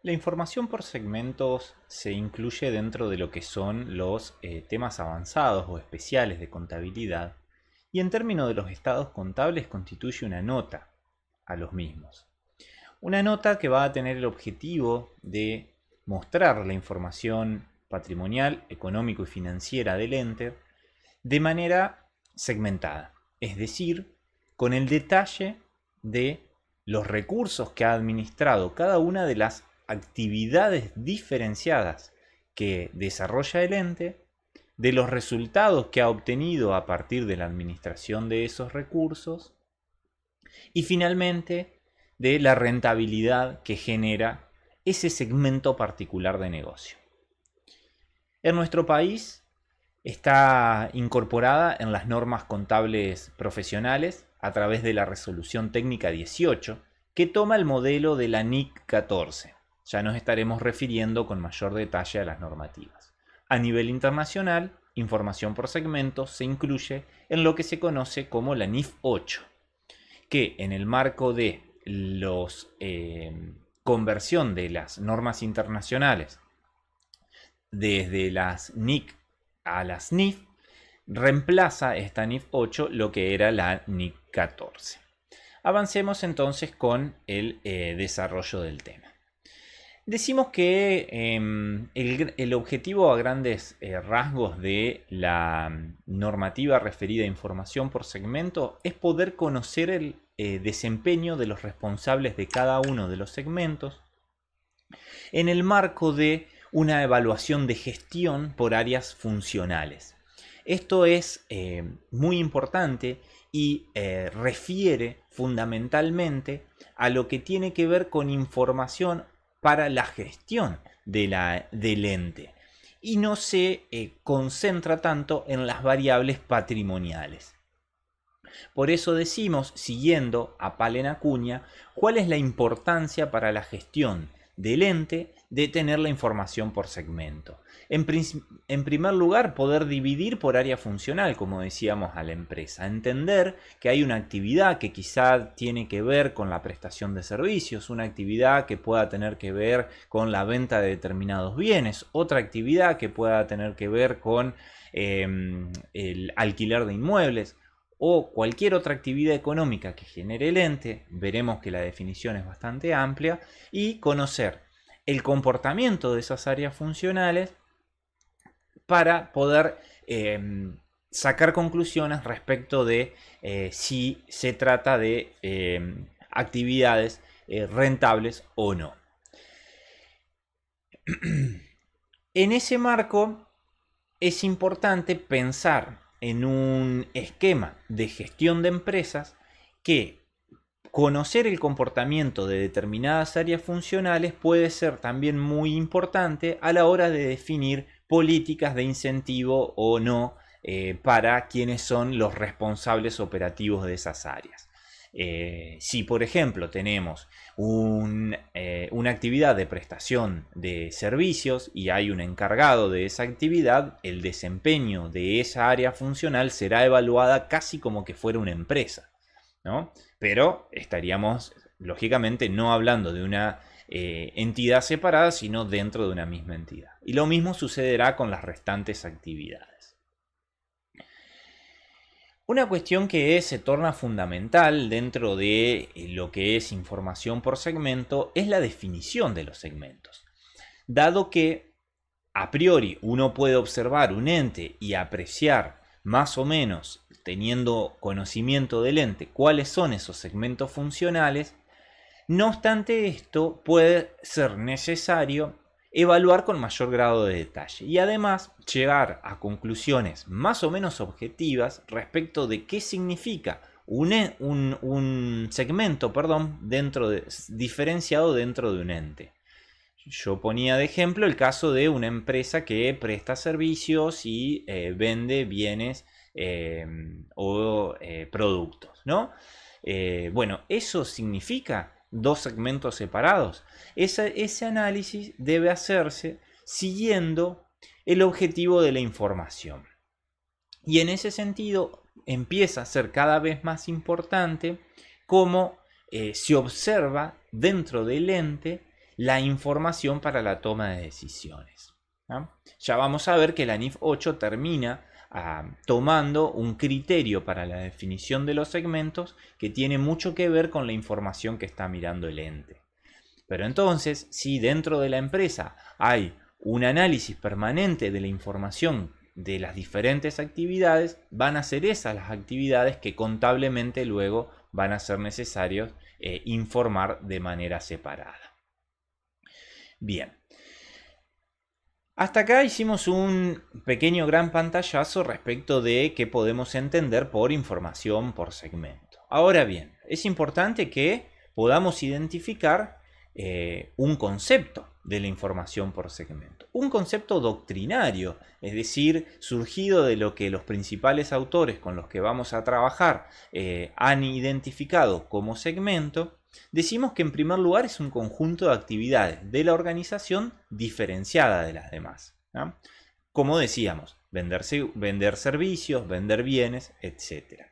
La información por segmentos se incluye dentro de lo que son los temas avanzados o especiales de contabilidad y en términos de los estados contables constituye una nota a los mismos. Una nota que va a tener el objetivo de mostrar la información patrimonial, económico y financiera del ente de manera segmentada, es decir, con el detalle de los recursos que ha administrado cada una de las actividades diferenciadas que desarrolla el ente, de los resultados que ha obtenido a partir de la administración de esos recursos y finalmente de la rentabilidad que genera ese segmento particular de negocio. En nuestro país está incorporada en las normas contables profesionales a través de la Resolución Técnica 18, que toma el modelo de la NIC 14. Ya nos estaremos refiriendo con mayor detalle a las normativas. A nivel internacional, información por segmentos se incluye en lo que se conoce como la NIF 8, que en el marco de los conversión de las normas internacionales desde las NIC a las NIF, reemplaza esta NIF 8 lo que era la NIC 14. Avancemos entonces con el desarrollo del tema. Decimos que el objetivo a grandes rasgos de la normativa referida a información por segmento es poder conocer el desempeño de los responsables de cada uno de los segmentos en el marco de una evaluación de gestión por áreas funcionales. Esto es muy importante y refiere fundamentalmente a lo que tiene que ver con información para la gestión del ente y no se concentra tanto en las variables patrimoniales. Por eso decimos, siguiendo a Palen Acuña, cuál es la importancia para la gestión del ente de tener la información por segmento. En primer lugar, poder dividir por área funcional, como decíamos, a la empresa. Entender que hay una actividad que quizá tiene que ver con la prestación de servicios, una actividad que pueda tener que ver con la venta de determinados bienes, otra actividad que pueda tener que ver con el alquiler de inmuebles o cualquier otra actividad económica que genere el ente. Veremos que la definición es bastante amplia, y conocer el comportamiento de esas áreas funcionales para poder sacar conclusiones respecto de si se trata de actividades rentables o no. En ese marco es importante pensar en un esquema de gestión de empresas que conocer el comportamiento de determinadas áreas funcionales puede ser también muy importante a la hora de definir políticas de incentivo o no para quienes son los responsables operativos de esas áreas. Si por ejemplo tenemos una actividad de prestación de servicios y hay un encargado de esa actividad, el desempeño de esa área funcional será evaluada casi como que fuera una empresa, ¿no? Pero estaríamos lógicamente no hablando de una entidad separada, sino dentro de una misma entidad. Y lo mismo sucederá con las restantes actividades. Una cuestión que se torna fundamental dentro de lo que es información por segmento es la definición de los segmentos. Dado que a priori uno puede observar un ente y apreciar más o menos, teniendo conocimiento del ente, cuáles son esos segmentos funcionales, no obstante esto puede ser necesario evaluar con mayor grado de detalle y además llegar a conclusiones más o menos objetivas respecto de qué significa un segmento, diferenciado dentro de un ente. Yo ponía de ejemplo el caso de una empresa que presta servicios y vende bienes o productos, ¿no? Bueno, eso significa dos segmentos separados. Ese análisis debe hacerse siguiendo el objetivo de la información. Y en ese sentido empieza a ser cada vez más importante cómo se observa dentro del ente la información para la toma de decisiones. Ya vamos a ver que la NIF 8 termina tomando un criterio para la definición de los segmentos que tiene mucho que ver con la información que está mirando el ente. Pero entonces, si dentro de la empresa hay un análisis permanente de la información de las diferentes actividades, van a ser esas las actividades que contablemente luego van a ser necesarios informar de manera separada. Bien. Hasta acá hicimos un pequeño gran pantallazo respecto de qué podemos entender por información por segmento. Ahora bien, es importante que podamos identificar un concepto de la información por segmento. Un concepto doctrinario, es decir, surgido de lo que los principales autores con los que vamos a trabajar han identificado como segmento. Decimos que en primer lugar es un conjunto de actividades de la organización diferenciada de las demás, ¿no? Como decíamos, vender servicios, vender bienes, etc.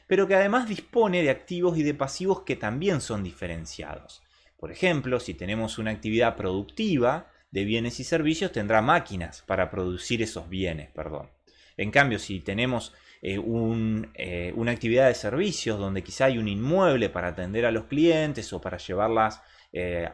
Pero que además dispone de activos y de pasivos que también son diferenciados. Por ejemplo, si tenemos una actividad productiva de bienes y servicios, tendrá máquinas para producir esos bienes, En cambio, si tenemos una actividad de servicios donde quizá hay un inmueble para atender a los clientes o para llevar las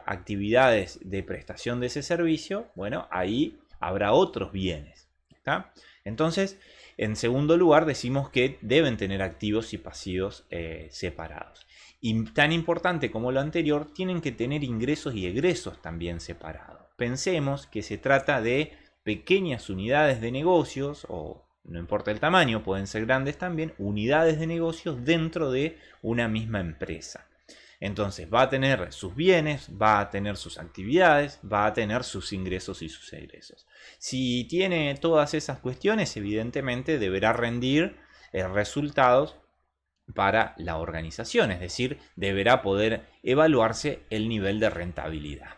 actividades de prestación de ese servicio, bueno, ahí habrá otros bienes, ¿está? Entonces, en segundo lugar, decimos que deben tener activos y pasivos separados. Y tan importante como lo anterior, tienen que tener ingresos y egresos también separados. Pensemos que se trata de pequeñas unidades de negocios, o no importa el tamaño, pueden ser grandes también, unidades de negocios dentro de una misma empresa. Entonces va a tener sus bienes, va a tener sus actividades, va a tener sus ingresos y sus egresos. Si tiene todas esas cuestiones, evidentemente deberá rendir resultados para la organización, es decir, deberá poder evaluarse el nivel de rentabilidad.